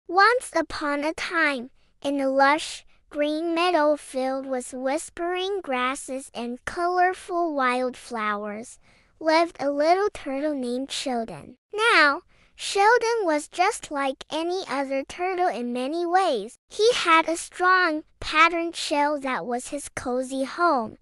Once upon a time, in a lush, green meadow filled with whispering grasses and colorful wildflowers, lived a little turtle named Sheldon. Now, Sheldon was just like any other turtle in many ways. He had a strong, patterned shell that was his cozy home,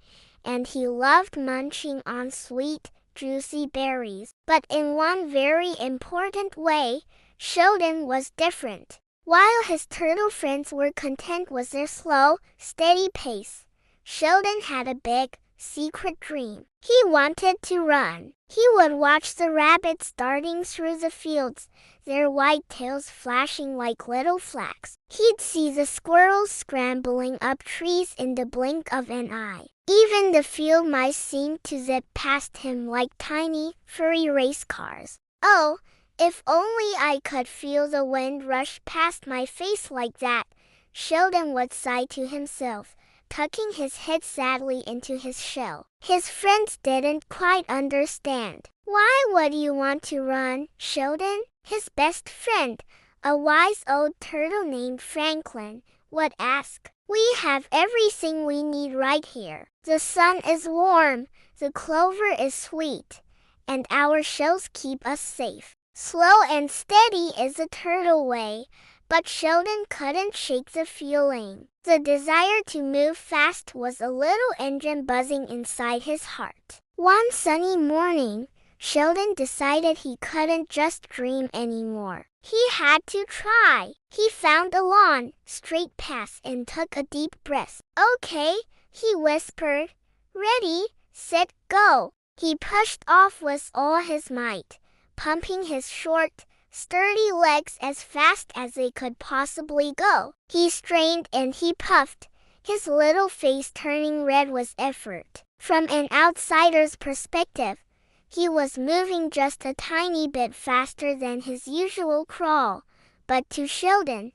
and he loved munching on sweet, juicy berries. But in one very important way, Sheldon was different. While his turtle friends were content with their slow, steady pace, Sheldon had a big, secret dream. He wanted to run. He would watch the rabbits darting through the fields, their white tails flashing like little flags. He'd see the squirrels scrambling up trees in the blink of an eye. Even the field mice seemed to zip past him like tiny, furry race cars. Oh, if only I could feel the wind rush past my face like that, Sheldon would sigh to himself, tucking his head sadly into his shell. His friends didn't quite understand. Why would you want to run, Sheldon? His best friend, a wise old turtle named Franklin, would ask. We have everything we need right here. The sun is warm, the clover is sweet, and our shells keep us safe. Slow and steady is the turtle way, but Sheldon couldn't shake the feeling. The desire to move fast was a little engine buzzing inside his heart. One sunny morning, Sheldon decided he couldn't just dream anymore. He had to try. He found a lawn, straight path, and took a deep breath. Okay, he whispered. Ready, set, go. He pushed off with all his might, pumping his short, sturdy legs as fast as they could possibly go. He strained and he puffed, his little face turning red with effort. From an outsider's perspective, he was moving just a tiny bit faster than his usual crawl, but to Sheldon,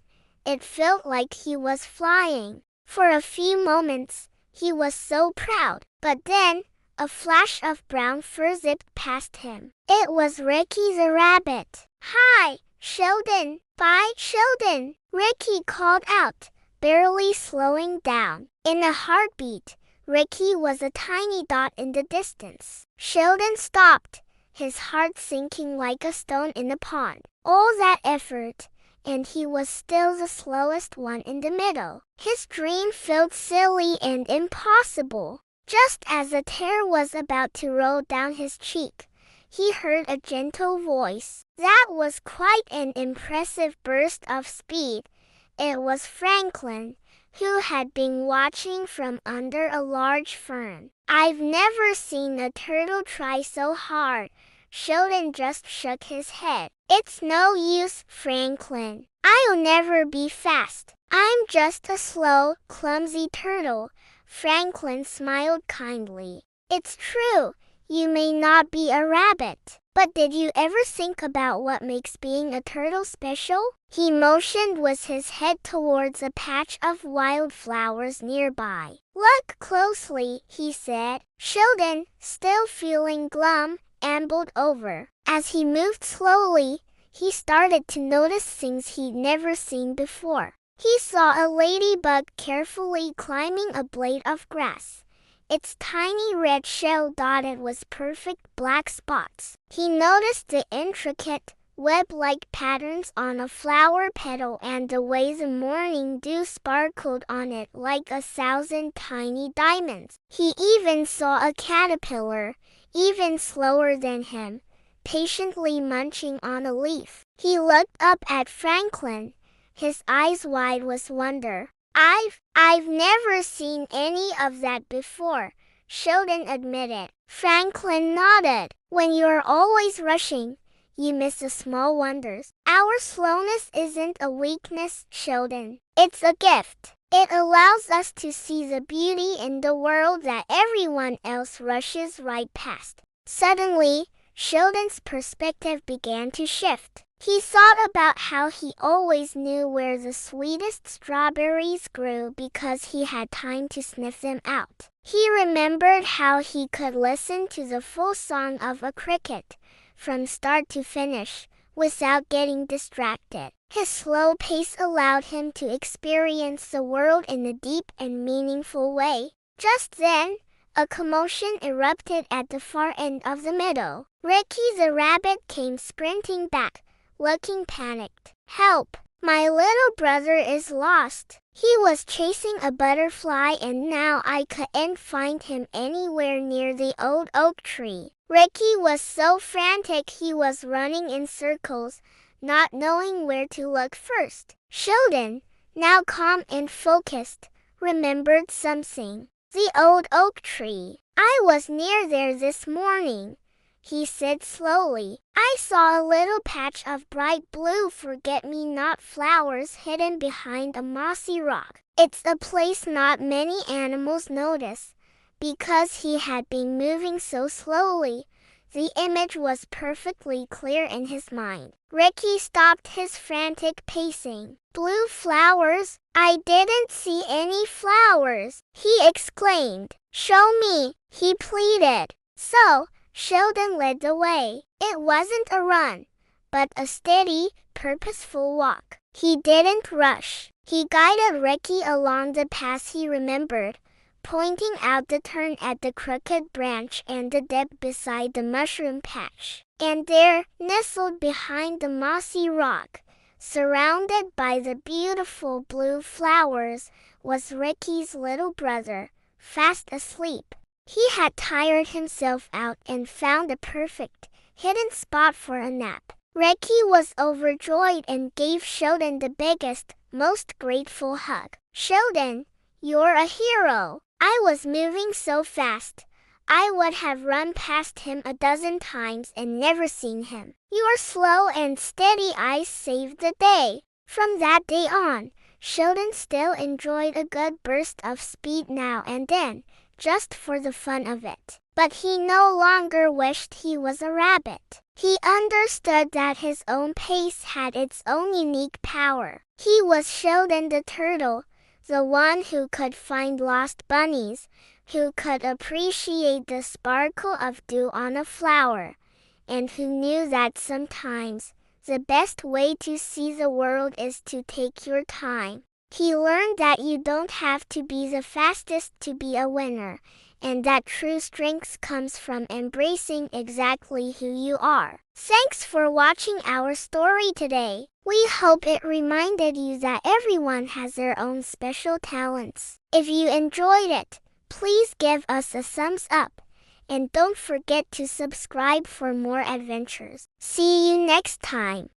it felt like he was flying. For a few moments, he was so proud, but then, a flash of brown fur zipped past him. It was Ricky the rabbit. Hi, Sheldon. Bye, Sheldon, Ricky called out, barely slowing down. In a heartbeat, Ricky was a tiny dot in the distance. Sheldon stopped, his heart sinking like a stone in a pond. All that effort, and he was still the slowest one in the middle. His dream felt silly and impossible. Just as a tear was about to roll down his cheek, he heard a gentle voice. That was quite an impressive burst of speed. It was Franklin, who had been watching from under a large fern. I've never seen a turtle try so hard. Sheldon just shook his head. It's no use, Franklin. I'll never be fast. I'm just a slow, clumsy turtle. Franklin smiled kindly. It's true, you may not be a rabbit, but did you ever think about what makes being a turtle special? He motioned with his head towards a patch of wildflowers nearby. Look closely, he said. Sheldon, still feeling glum, ambled over. As he moved slowly, he started to notice things he'd never seen before. He saw a ladybug carefully climbing a blade of grass, its tiny red shell dotted with perfect black spots. He noticed the intricate, web-like patterns on a flower petal and the way the morning dew sparkled on it like 1,000 tiny diamonds. He even saw a caterpillar, even slower than him, patiently munching on a leaf. He looked up at Franklin, his eyes wide with wonder. I've never seen any of that before, Sheldon admitted. Franklin nodded. When you're always rushing, you miss the small wonders. Our slowness isn't a weakness, Sheldon. It's a gift. It allows us to see the beauty in the world that everyone else rushes right past. Suddenly, Sheldon's perspective began to shift. He thought about how he always knew where the sweetest strawberries grew because he had time to sniff them out. He remembered how he could listen to the full song of a cricket, from start to finish, without getting distracted. His slow pace allowed him to experience the world in a deep and meaningful way. Just then, a commotion erupted at the far end of the meadow. Ricky the rabbit came sprinting back, looking panicked. "Help! My little brother is lost. He was chasing a butterfly and now I couldn't find him anywhere near the old oak tree." Ricky was so frantic he was running in circles, not knowing where to look first. Sheldon, now calm and focused, remembered something. "The old oak tree. I was near there this morning," he said slowly. "I saw a little patch of bright blue forget-me-not flowers hidden behind a mossy rock. It's a place not many animals notice." Because he had been moving so slowly, the image was perfectly clear in his mind. Ricky stopped his frantic pacing. "Blue flowers? I didn't see any flowers," he exclaimed. "Show me," he pleaded. So, Sheldon led the way. It wasn't a run, but a steady, purposeful walk. He didn't rush. He guided Ricky along the path he remembered, pointing out the turn at the crooked branch and the dip beside the mushroom patch. And there, nestled behind the mossy rock, surrounded by the beautiful blue flowers, was Ricky's little brother, fast asleep. He had tired himself out and found a perfect, hidden spot for a nap. Ricky was overjoyed and gave Sheldon the biggest, most grateful hug. "Sheldon, you're a hero. I was moving so fast, I would have run past him a dozen times and never seen him. Your slow and steady eyes saved the day." From that day on, Sheldon still enjoyed a good burst of speed now and then, just for the fun of it. But he no longer wished he was a rabbit. He understood that his own pace had its own unique power. He was Sheldon the turtle, the one who could find lost bunnies, who could appreciate the sparkle of dew on a flower, and who knew that sometimes the best way to see the world is to take your time. He learned that you don't have to be the fastest to be a winner, and that true strength comes from embracing exactly who you are. Thanks for watching our story today. We hope it reminded you that everyone has their own special talents. If you enjoyed it, please give us a thumbs up, and don't forget to subscribe for more adventures. See you next time.